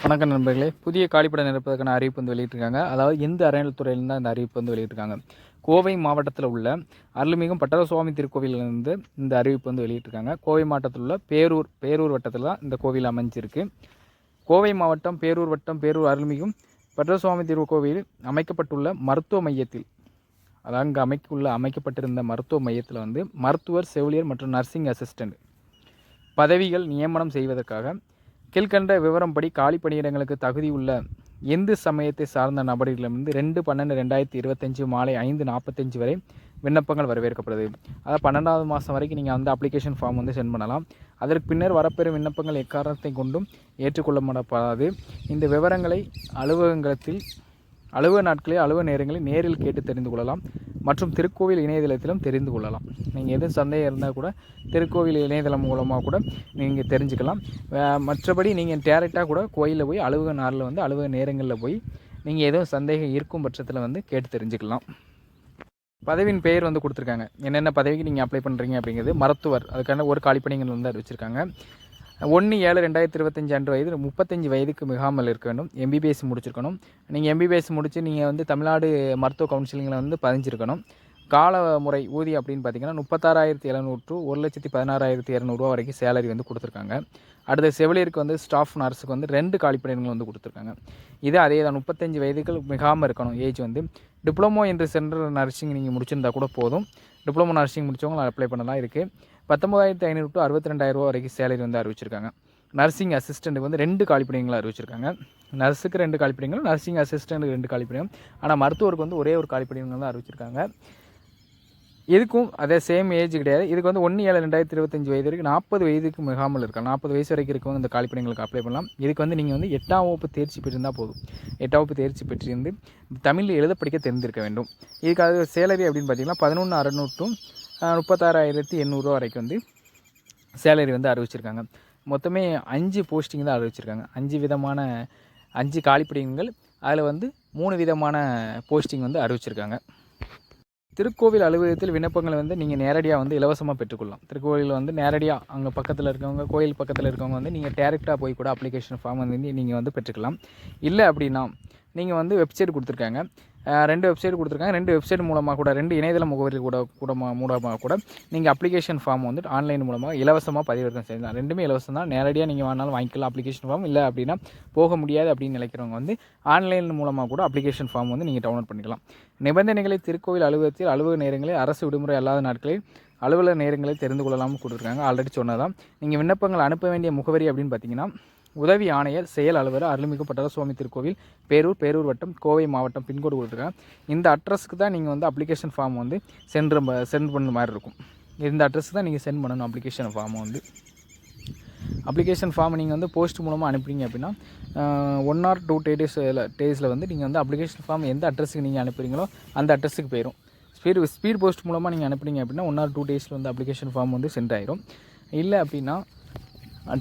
வணக்கம் நண்பர்களே. புதிய காலிப்படம் நிரப்புவதற்கான அறிவிப்பு வந்து வெளியிட்டிருக்காங்க. அதாவது இந்த அறநிலைத்துறையிலிருந்து தான் இந்த அறிவிப்பு வந்து வெளியிட்டிருக்காங்க. கோவை மாவட்டத்தில் உள்ள அருள்மிகும் பட்டரசுவாமி திருக்கோவிலிருந்து இந்த அறிவிப்பு வந்து வெளியிட்டிருக்காங்க. கோவை மாவட்டத்தில் உள்ள பேரூர் வட்டத்தில் தான் இந்த கோவில் அமைஞ்சிருக்கு. கோவை மாவட்டம் பேரூர் வட்டம் பேரூர் அருள்மிகும் பட்டரசுவாமி திருக்கோவில் அமைக்கப்பட்டுள்ள மருத்துவ மையத்தில், அதாவது அங்கே அமைக்கப்பட்டிருந்த மருத்துவ மையத்தில் வந்து மருத்துவர், செவிலியர் மற்றும் நர்சிங் அசிஸ்டண்ட் பதவிகள் நியமனம் செய்வதற்காக கீழ்கண்ட விவரம்படி காலி பணியிடங்களுக்கு தகுதியுள்ள இந்து சமயத்தை சார்ந்த நபர்களிடமிருந்து 2/12/2025 மாலை 5:45 வரை விண்ணப்பங்கள் வரவேற்கப்படுது. அதாவது 12வது மாதம் வரைக்கும் நீங்கள் வந்து அப்ளிகேஷன் ஃபார்ம் வந்து சென்ட் பண்ணலாம். அதற்கு பின்னர் வரப்பெறும் விண்ணப்பங்கள் எக்காரணத்தை கொண்டும் ஏற்றுக்கொள்ளப்படாது. இந்த விவரங்களை அலுவலக நாட்களில் அலுவலக நேரங்களில் நேரில் கேட்டு தெரிந்து கொள்ளலாம் மற்றும் திருக்கோவில் இணையதளத்திலும் தெரிந்து கொள்ளலாம். நீங்கள் எதுவும் சந்தேகம் இருந்தால் கூட திருக்கோவில் இணையதளம் மூலமாக கூட நீங்கள் தெரிஞ்சுக்கலாம். மற்றபடி நீங்கள் டேரெக்டாக கூட கோயிலில் போய் அலுவலக நாளில் வந்து அலுவலக நேரங்களில் போய் நீங்கள் எதுவும் சந்தேகம் இருக்கும் பட்சத்தில் வந்து கேட்டு தெரிஞ்சுக்கலாம். பதவியின் பெயர் வந்து கொடுத்துருக்காங்க. என்னென்ன பதவிக்கு நீங்கள் அப்ளை பண்ணுறீங்க அப்படிங்கிறது. மருத்துவர், அதுக்கான ஒரு காலிப்பணிகள் வந்து அறிவிச்சிருக்காங்க. 1/7/2025 அன்று வயது 35 வயதுக்கு மிகாமல் இருக்க வேண்டும். எம்பிபிஎஸ் முடிச்சிருக்கணும். நீங்கள் எம்பிபிஎஸ் முடித்து நீங்கள் வந்து தமிழ்நாடு மருத்துவ கவுன்சிலிங்கில் வந்து பதிஞ்சிருக்கணும். கால முறை ஊதியம் அப்படின்னு பார்த்தீங்கன்னா 36,700 to 1,16,200 வரைக்கும் சேலரி வந்து கொடுத்துருக்காங்க. அடுத்த செவிலியருக்கு வந்து ஸ்டாஃப் நர்ஸுக்கு வந்து 2 காலிப்பணிகள் வந்து கொடுத்துருக்காங்க. இது அதே தான் 35 வயதுக்கு மிகாமல் இருக்கணும். ஏஜ் வந்து டிப்ளமோ என்று சென்ட்ரல் நர்சிங் நீங்கள் முடிச்சிருந்தா கூட போதும். டிப்ளமோ நர்சிங் முடித்தவங்க அப்ளை பண்ணலாம் இருக்குது. 19,500 to 62,000 வரைக்கும் சேலரி வந்து அறிவிச்சிருக்காங்க. நர்சிங் அசிஸ்டண்ட்டுக்கு வந்து 2 காலிப்பணிகளை அறிவிச்சிருக்காங்க. நர்ஸுக்கு 2 காலிப்பணிகள், நர்சிங் அசிஸ்டண்ட்டுக்கு 2 காலிப்பணிகள். ஆனால் மருத்துவருக்கு வந்து ஒரே ஒரு காலிப்பணிகள் தான் அறிவிச்சிருக்காங்க. இதுக்கும் அதே சேம் ஏஜ் கிடையாது. இதுக்கு வந்து 1/7/2025 வயது வரைக்கும் 40 வயதுக்கு மிகாமல் இருக்கலாம். 40 வயசு வரைக்கும் இருக்கவங்க இந்த காலிப்பணிகளுக்கு அப்ளை பண்ணலாம். இதுக்கு வந்து நீங்கள் வந்து 8ஆம் வகுப்பு தேர்ச்சி பெற்றிருந்தால் போதும். 8ஆம் வகுப்பு தேர்ச்சி பெற்றிருந்து தமிழில் எழுத படிக்க தெரிந்திருக்க வேண்டும். இதுக்காக சேலரி அப்படின்னு பார்த்தீங்கன்னா 11,600 to 36,800 வரைக்கும் வந்து சேலரி வந்து அறிவிச்சிருக்காங்க. மொத்தமே 5 போஸ்டிங் தான் அறிவிச்சிருக்காங்க. 5 காலிப்பணிகள், அதில் வந்து 3 விதமான போஸ்டிங் வந்து அறிவிச்சிருக்காங்க. திருக்கோவில் அலுவலகத்தில் விண்ணப்பங்களை வந்து நீங்கள் நேரடியாக வந்து இலவசமாக பெற்றுக்கொள்ளலாம். திருக்கோவில் வந்து நேரடியாக அங்கே பக்கத்தில் இருக்கவங்க, கோயில் பக்கத்தில் இருக்கவங்க வந்து நீங்கள் டேரெக்டாக போய் கூட அப்ளிகேஷன் ஃபார்ம் வந்து நீங்கள் வந்து பெற்றுக்கலாம். இல்லை அப்படின்னா நீங்கள் வந்து வெப்சைட் கொடுத்துருக்காங்க. 2 வெப்சைட் கொடுத்துருக்காங்க. 2 வெப்சைட் மூலமாக கூட 2 இணையதள முகவரி மூலமாக கூட நீங்கள் அப்ளிகேஷன் ஃபார்ம் வந்து ஆன்லைன் மூலமாக இலவசமாக பதிவிறக்கம் செய்யலாம். 2மே இலவசம் தான். நேரடியாக நீங்கள் வேணாலும் வாங்கிக்கலாம் அப்ளிகேஷன் ஃபார்ம். இல்லை அப்படின்னா போக முடியாது அப்படின்னு நினைக்கிறவங்க வந்து ஆன்லைன் மூலமாக கூட அப்ளிகேஷன் ஃபார்ம் வந்து நீங்கள் டவுன்லோட் பண்ணிக்கலாம். நிபந்தனைகளை திருக்கோவில் அலுவலகத்தில் அலுவலக நேரங்களில் அரசு விடுமுறை அல்லாத நாட்களில் அலுவலக நேரங்களை தெரிந்து கொள்ளலாம்னு கொடுத்துருக்காங்க. ஆல்ரெடி சொன்னதான். நீங்கள் விண்ணப்பங்கள் அனுப்ப வேண்டிய முகவரி அப்படின்னு பார்த்தீங்கன்னா உதவி ஆணையர் செயல் அலுவலர் அருள்மிகு பட்டரசுவாமி திருக்கோவில் பேரூர் வட்டம் கோவை மாவட்டம் பின்கோடு கொடுத்துருக்காங்க. இந்த அட்ரஸ்க்கு தான் நீங்கள் வந்து அப்ளிகேஷன் ஃபார்ம் வந்து சென்ட் பண்ண மாதிரி இருக்கும். இந்த அட்ரஸ்க்கு தான் நீங்கள் சென்ட் பண்ணணும் அப்ளிகேஷன் ஃபார்மை வந்து. அப்ளிகேஷன் ஃபார்மை நீங்கள் வந்து போஸ்ட் மூலமாக அனுப்புறீங்க அப்படின்னா 1 or 2 டேஸில் வந்து நீங்கள் வந்து அப்ளிகேஷன் ஃபார்ம் எந்த அட்ரஸுக்கு நீங்கள் அனுப்புறீங்களோ அந்த அட்ரஸுக்கு போயிடும். ஸ்பீட் போஸ்ட் மூலமாக நீங்கள் அனுப்புறீங்க அப்படின்னா 1 or 2 டேஸில் வந்து அப்ளிகேஷன் ஃபார்ம் வந்து சென்ட் ஆயிரும். இல்லை அப்படின்னா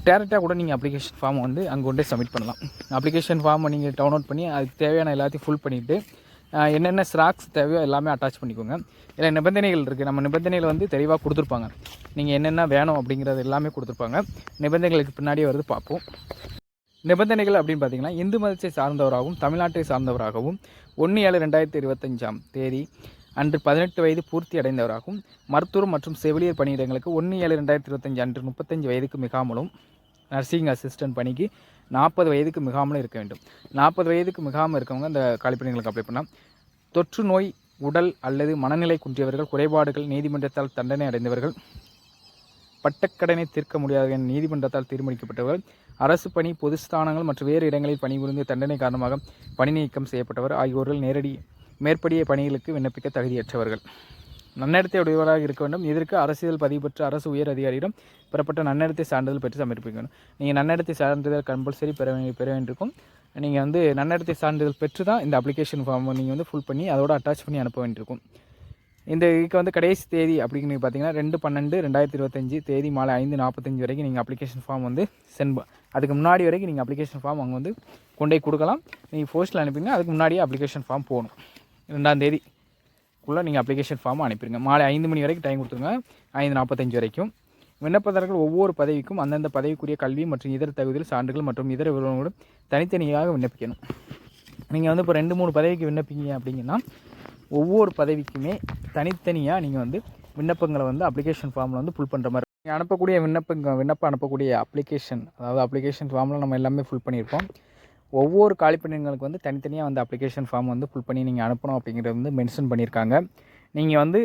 டேரெக்டாக கூட நீங்கள் அப்ளிகேஷன் ஃபார்மை வந்து அங்கே கொண்டே சப்மிட் பண்ணலாம். அப்ளிகேஷன் ஃபார்மை நீங்கள் டவுன்லோட் பண்ணி அதுக்கு தேவையான எல்லாத்தையும் ஃபுல் பண்ணிவிட்டு என்னென்ன ஸ்ராக்ஸ் தேவையோ எல்லாமே அட்டாச் பண்ணிக்கோங்க. இல்லை நிபந்தனைகள் இருக்குது. நம்ம நிபந்தனைகள் வந்து தெளிவாக கொடுத்துருப்பாங்க. நீங்கள் என்னென்ன வேணும் அப்படிங்கிறது எல்லாமே கொடுத்துருப்பாங்க. நிபந்தனைகளுக்கு பின்னாடியே வருது பார்ப்போம். நிபந்தனைகள் அப்படின்னு பார்த்தீங்கன்னா இந்து மதத்தை சார்ந்தவராகவும் தமிழ்நாட்டை சார்ந்தவராகவும் 1/7/2025 தேதி அன்று 18 வயது பூர்த்தி அடைந்தவராகவும் மருத்துவர் மற்றும் செவிலியர் பணியிடங்களுக்கு 1/7/2025 அன்று 35 வயதுக்கு மிகாமலும் நர்சிங் அசிஸ்டன்ட் பணிக்கு 40 வயதுக்கு மிகாமலும் இருக்க வேண்டும். 40 வயதுக்கு மிகாமல் இருக்கவங்க இந்த காலிப்பணிகளுக்கு அப்ளை பண்ணலாம். தொற்று நோய், உடல் அல்லது மனநிலை குன்றியவர்கள், குறைபாடுகள், நீதிமன்றத்தால் தண்டனை அடைந்தவர்கள், பட்டக்கடனை தீர்க்க முடியாத நீதிமன்றத்தால் தீர்மானிக்கப்பட்டவர்கள், அரசு பணி, பொது ஸ்தானங்கள் மற்றும் வேறு இடங்களில் பணிபுரிந்து தண்டனை காரணமாக பணி நீக்கம் செய்யப்பட்டவர் ஆகியோர்கள் மேற்படிய பணிகளுக்கு விண்ணப்பிக்க தகுதியற்றவர்கள். நன்னடத்தை உடையவராக இருக்க வேண்டும். இதற்கு அரசியல் பதிவு பெற்ற அரசு உயர் அதிகாரியிடம் பெறப்பட்ட நன்னடத்தை சான்றிதழ் பெற்று சமர்ப்பிக்க வேண்டும். நீங்கள் நன்னடத்தை சான்றிதழ் கம்பல்சரி பெற வேண்டியிருக்கும். நீங்கள் வந்து நன்னடத்தை சான்றிதழ் பெற்று தான் இந்த அப்ளிகேஷன் ஃபார்ம் நீங்கள் வந்து ஃபுல் பண்ணி அதோட அட்டாச் பண்ணி அனுப்ப வேண்டியிருக்கும். இந்த இதுக்கு வந்து கடைசி தேதி அப்படின்னு பார்த்தீங்கன்னா 2/12/2025 தேதி மாலை 5:45 வரைக்கும் நீங்கள் அப்ளிகேஷன் ஃபார்ம் வந்து அதுக்கு முன்னாடி வரைக்கும் நீங்கள் அப்ளிகேஷன் ஃபார்ம் அங்கே வந்து கொண்டே கொடுக்கலாம். நீங்கள் போஸ்ட்டில் அனுப்பிங்க. அதுக்கு முன்னாடியே அப்ளிகேஷன் ஃபார்ம் போகணும். 2ஆம் தேதிக்குள்ளே நீங்கள் அப்ளிகேஷன் ஃபார்மை அனுப்பிடுங்க. மாலை 5 மணி வரைக்கும் டைம் கொடுத்துருங்க. 5:45 வரைக்கும். விண்ணப்பதாரர்கள் ஒவ்வொரு பதவிக்கும் அந்தந்த பதவிக்குரிய கல்வி மற்றும் இதர தகுதிகள் சான்றுகள் மற்றும் இதர விவரங்களுடன் தனித்தனியாக விண்ணப்பிக்கணும். நீங்கள் வந்து இப்போ 2-3 பதவிக்கு விண்ணப்பிங்க அப்படிங்கன்னா ஒவ்வொரு பதவிக்குமே தனித்தனியாக நீங்கள் வந்து விண்ணப்பங்களை வந்து அப்ளிகேஷன் ஃபார்மில் வந்து ஃபுல் பண்ணுற மாதிரி நீங்கள் அனுப்பக்கூடிய விண்ணப்பம் அனுப்பக்கூடிய அப்ளிகேஷன் ஃபார்மில் நம்ம எல்லாமே ஃபுல் பண்ணியிருப்போம். ஒவ்வொரு காலிப்பணிகளுக்கு வந்து தனித்தனியாக வந்து அப்ளிகேஷன் ஃபார்ம் வந்து ஃபுல் பண்ணி நீங்கள் அனுப்பணும் அப்படிங்கிறது வந்து மென்ஷன் பண்ணியிருக்காங்க. நீங்கள் வந்து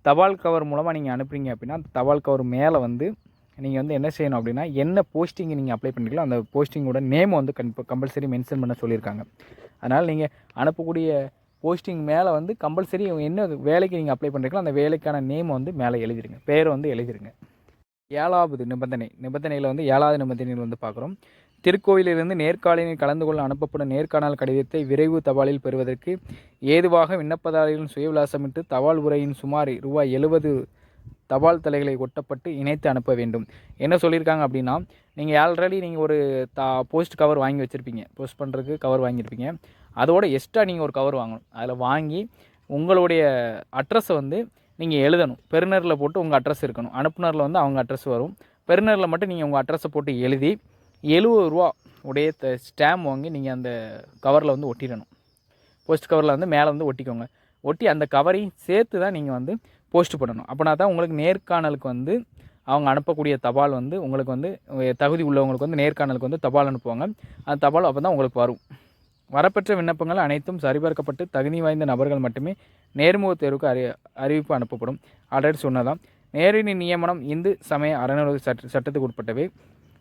தபால் கவர் மூலமாக நீங்கள் அனுப்புறீங்க அப்படின்னா அந்த தபால் கவர் மேலே வந்து நீங்கள் வந்து என்ன செய்யணும் அப்படின்னா என்ன போஸ்டிங் நீங்கள் அப்ளை பண்ணிக்கலாம் அந்த போஸ்டிங்கோட நேம் வந்து கம்பல்சரி மென்ஷன் பண்ண சொல்லியிருக்காங்க. அதனால் நீங்கள் அனுப்பக்கூடிய போஸ்டிங் மேலே வந்து கம்பல்சரி என்ன வேலைக்கு நீங்கள் அப்ளை பண்ணுறீங்களோ அந்த வேலைக்கான நேம் வந்து மேலே எழுதிடுங்க, பேர் வந்து எழுதிடுங்க. 7வது நிபந்தனையில் வந்து 7வது நிபந்தனையில் வந்து பார்க்குறோம். திருக்கோயிலிருந்து நேர்காணலில் கலந்து கொள்ள அனுப்பப்படும் நேர்காணல் கடிதத்தை விரைவு தபாலில் பெறுவதற்கு ஏதுவாக விண்ணப்பதாரர்களின் சுயவிலாசமிட்டு தபால் உரையின் சுமார் ₹70 தபால் தலைகளை ஒட்டப்பட்டு இணைத்து அனுப்ப வேண்டும். என்ன சொல்லியிருக்காங்க அப்படின்னா, நீங்கள் ஆல்ரெடி நீங்கள் ஒரு போஸ்ட் கவர் வாங்கி வச்சுருப்பீங்க, போஸ்ட் பண்ணுறதுக்கு கவர் வாங்கியிருப்பீங்க. அதோட எக்ஸ்ட்ரா நீங்கள் ஒரு கவர் வாங்கணும். அதில் வாங்கி உங்களுடைய அட்ரஸை வந்து நீங்கள் எழுதணும். பெறுநரில் போட்டு உங்கள் அட்ரஸ் இருக்கணும். அனுப்புனரில் வந்து அவங்க அட்ரஸ் வரும். பெறுநரில் மட்டும் நீங்கள் உங்கள் அட்ரஸை போட்டு எழுதி ₹70 உடைய ஸ்டாம்ப் வாங்கி நீங்கள் அந்த கவரில் வந்து ஒட்டிடணும். போஸ்ட் கவரில் வந்து மேலே வந்து ஒட்டிக்கோங்க. ஒட்டி அந்த கவரையும் சேர்த்து தான் நீங்கள் வந்து போஸ்ட் பண்ணணும். அப்படின்னா தான் உங்களுக்கு நேர்காணலுக்கு வந்து அவங்க அனுப்பக்கூடிய தபால் வந்து உங்களுக்கு வந்து தகுதி உள்ளவங்களுக்கு வந்து நேர்காணலுக்கு வந்து தபால் அனுப்புவாங்க. அந்த தபால் அப்போ தான் உங்களுக்கு வரும். வரப்பெற்ற விண்ணப்பங்கள் அனைத்தும் சரிபார்க்கப்பட்டு தகுதி வாய்ந்த நபர்கள் மட்டுமே நேர்முக தேர்வுக்கு அறிவிப்பு அனுப்பப்படும். ஆல்ரெடி சொன்னதான். நேரடி நியமனம் இந்து சமய அறநிலையத்துறை சட்டத்துக்கு உட்பட்டவை.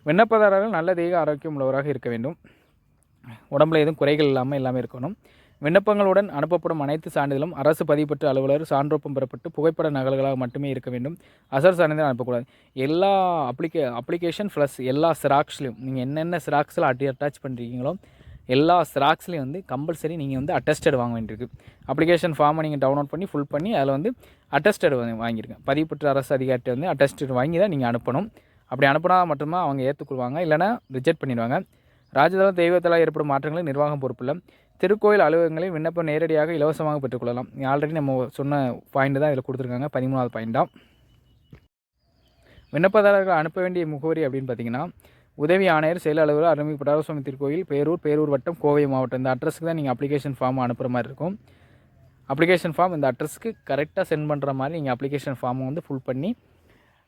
விண்ணப்பதாரர்கள் நல்ல தேக ஆரோக்கியம் உள்ளவராக இருக்க வேண்டும். உடம்புல எதுவும் குறைகள் இல்லாமல் எல்லாமே இருக்கணும். விண்ணப்பங்களுடன் அனுப்பப்படும் அனைத்து சான்றிதழும் அரசு பதிவு பெற்ற அலுவலர் சான்றொப்பம் பெறப்பட்டு புகைப்பட நகல்களாக மட்டுமே இருக்க வேண்டும். அசல் சான்றிதழ் அனுப்பக்கூடாது. எல்லா அப்ளிகேஷன் ப்ளஸ் எல்லா சிராக்ஸ்லையும் நீங்கள் என்னென்ன சிராக்ஸில் அட்டாச் பண்ணுறீங்களோ எல்லா சிராக்ஸ்லையும் வந்து கம்பல்சரி நீங்கள் வந்து அட்டஸ்டட் வாங்க வேண்டியிருக்கு. அப்ளிகேஷன் ஃபார்மை நீங்கள் டவுன்லோட் பண்ணி ஃபுல் பண்ணி அதில் வந்து அட்டஸ்டட் வாங்கியிருங்க. பதிவு பெற்ற அரசு அதிகாரிட்ட வந்து அட்டஸ்டட் வாங்கி தான் நீங்கள் அனுப்பணும். அப்படி அனுப்பினா மட்டும்தான் அவங்க ஏற்றுக்கொள்வாங்க, இல்லைனா ரிஜெக்ட் பண்ணிடுவாங்க. ராஜதளம் தெய்வத்தலாக ஏற்படும் மாற்றங்களை நிர்வாகம் பொறுப்பில்லை. திருக்கோயில் அலுவலகங்களில் விண்ணப்பம் நேரடியாக இலவசமாக பெற்றுக்கொள்ளலாம். ஆல்ரெடி நம்ம சொன்ன பாயிண்ட் தான் இதில் கொடுத்துருக்காங்க. 13வது பாயிண்ட் தான். விண்ணப்பதாரர்கள் அனுப்ப வேண்டிய முகவரி அப்படின்னு பார்த்தீங்கன்னா, உதவி ஆணையர் செயல் அலுவலர் அருள்மிகு பட்டாரசுவாமி திருக்கோயில், பேரூர் வட்டம், கோவை மாவட்டம். இந்த அட்ரஸுக்கு தான் நீங்கள் அப்ளிகேஷன் ஃபார்ம் அனுப்புகிற மாதிரி இருக்கும். அப்ளிகேஷன் ஃபார்ம் இந்த அட்ரஸ்க்கு கரெக்டாக சென்ட் பண்ணுற மாதிரி நீங்கள் அப்ளிகேஷன் ஃபார்மை வந்து ஃபுல் பண்ணி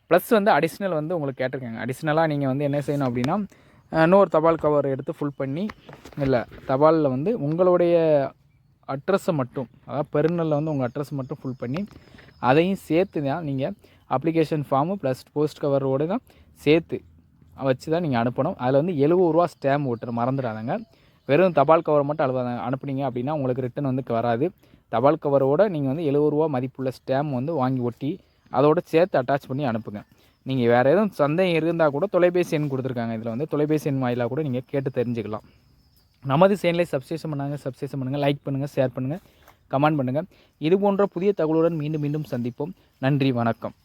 ப்ளஸ் வந்து அடிஷ்னல் வந்து உங்களுக்கு கேட்டிருக்காங்க. அடிஷ்னலாக நீங்கள் வந்து என்ன செய்யணும் அப்படின்னா, இன்னொரு தபால் கவர் எடுத்து ஃபுல் பண்ணி தபாலில் வந்து உங்களுடைய அட்ரஸை மட்டும், அதாவது பெறுநரில் வந்து உங்கள் அட்ரஸ் மட்டும் ஃபுல் பண்ணி அதையும் சேர்த்து தான் நீங்கள் அப்ளிகேஷன் ஃபார்மு ப்ளஸ் போஸ்ட் கவரோடு தான் சேர்த்து வச்சு தான் நீங்கள் அனுப்பணும். அதில் வந்து ₹70 ஸ்டாம்ப் ஓட்டுற மறந்துடாதாங்க. வெறும் தபால் கவர் மட்டும் அனுப்புனீங்க அப்படின்னா உங்களுக்கு ரிட்டன் வந்து வராது. தபால் கவரோடு நீங்கள் வந்து ₹70 மதிப்புள்ள ஸ்டாம்ப் வந்து வாங்கி ஒட்டி அதோடு சேர்த்து அட்டாச் பண்ணி அனுப்புங்க. நீங்கள் வேறு எதுவும் சந்தேகம் இருந்தால் கூட தொலைபேசி எண் கொடுத்துருக்காங்க. இதில் வந்து தொலைபேசி எண் வாயிலாக கூட நீங்கள் கேட்டு தெரிஞ்சுக்கலாம். நமது சேனலை சப்ஸ்கிரைப் பண்ணுங்கள், லைக் பண்ணுங்கள், ஷேர் பண்ணுங்கள், கமெண்ட் பண்ணுங்கள். இது போன்ற புதிய தகவலுடன் மீண்டும் சந்திப்போம். நன்றி, வணக்கம்.